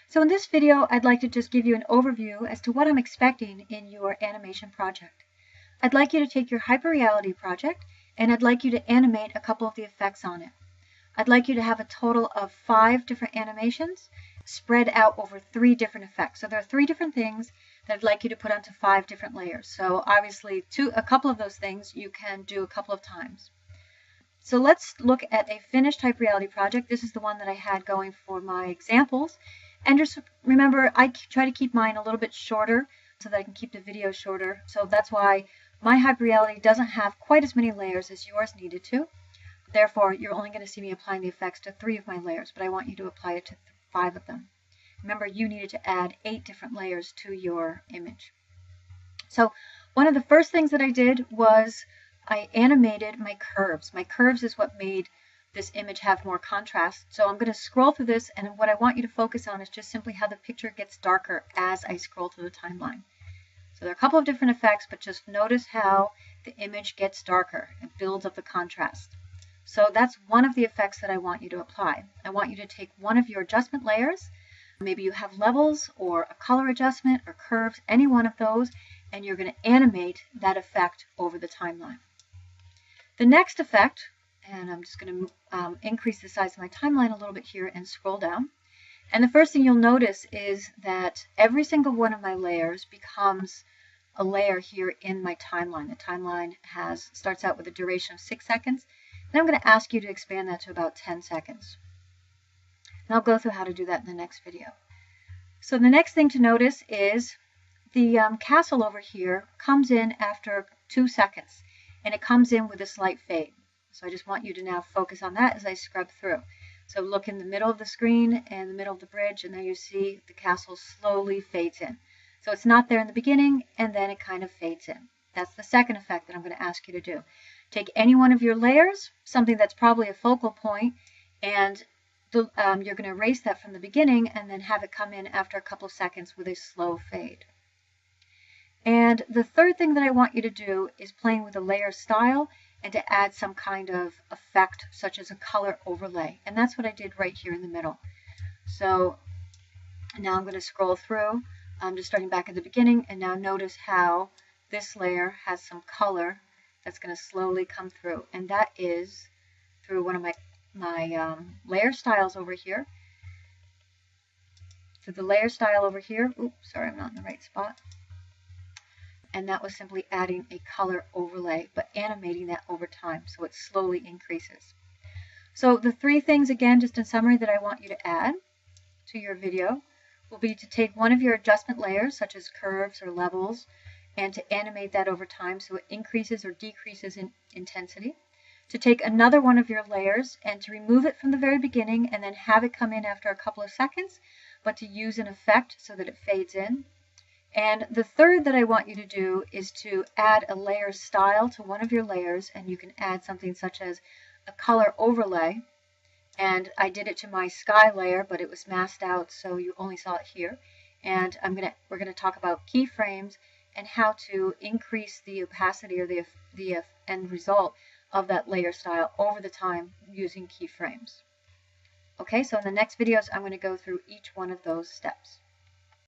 So in this video, I'd like to just give you an overview as to what I'm expecting in your animation project. I'd like you to take your hyperreality project and I'd like you to animate a couple of the effects on it. I'd like you to have a total of 5 different animations spread out over 3 different effects. So there are 3 different things that I'd like you to put onto 5 different layers. So obviously a couple of those things you can do a couple of times. So let's look at a finished hyperreality project. This is the one that I had going for my examples. And just remember, I try to keep mine a little bit shorter so that I can keep the video shorter. So that's why my hyperreality doesn't have quite as many layers as yours needed to. Therefore, you're only going to see me applying the effects to 3 of my layers, but I want you to apply it to 5 of them. Remember, you needed to add 8 different layers to your image. So one of the first things that I did was I animated my curves. My curves is what made this image have more contrast. So I'm going to scroll through this, and what I want you to focus on is just simply how the picture gets darker as I scroll through the timeline. So there are a couple of different effects, but just notice how the image gets darker. It builds up the contrast. So that's one of the effects that I want you to apply. I want you to take one of your adjustment layers. Maybe you have levels or a color adjustment or curves, any one of those, and you're going to animate that effect over the timeline. The next effect, and I'm just going to increase the size of my timeline a little bit here and scroll down. And the first thing you'll notice is that every single one of my layers becomes a layer here in my timeline. The timeline starts out with a duration of 6 seconds. And I'm going to ask you to expand that to about 10 seconds. And I'll go through how to do that in the next video. So the next thing to notice is the castle over here comes in after 2 seconds. And it comes in with a slight fade. So I just want you to now focus on that as I scrub through. So look in the middle of the screen and the middle of the bridge, and there you see the castle slowly fades in. So it's not there in the beginning, and then it kind of fades in. That's the second effect that I'm going to ask you to do. Take any one of your layers, something that's probably a focal point, and you're going to erase that from the beginning and then have it come in after a couple of seconds with a slow fade. And the third thing that I want you to do is playing with the layer style and to add some kind of effect such as a color overlay. And that's what I did right here in the middle. So now I'm going to scroll through, just starting back at the beginning, and now notice how this layer has some color that's going to slowly come through. And that is through one of my layer styles over here. So the layer style over here, oops, sorry, I'm not in the right spot. And that was simply adding a color overlay, but animating that over time, so it slowly increases. So the 3 things, again, just in summary, that I want you to add to your video will be to take one of your adjustment layers, such as curves or levels, and to animate that over time so it increases or decreases in intensity. To take another one of your layers and to remove it from the very beginning and then have it come in after a couple of seconds, but to use an effect so that it fades in. And the third that I want you to do is to add a layer style to one of your layers, and you can add something such as a color overlay. And I did it to my sky layer, but it was masked out, so you only saw it here. And we're going to talk about keyframes and how to increase the opacity or the end result of that layer style over the time using keyframes. Okay, so in the next videos, I'm going to go through each one of those steps.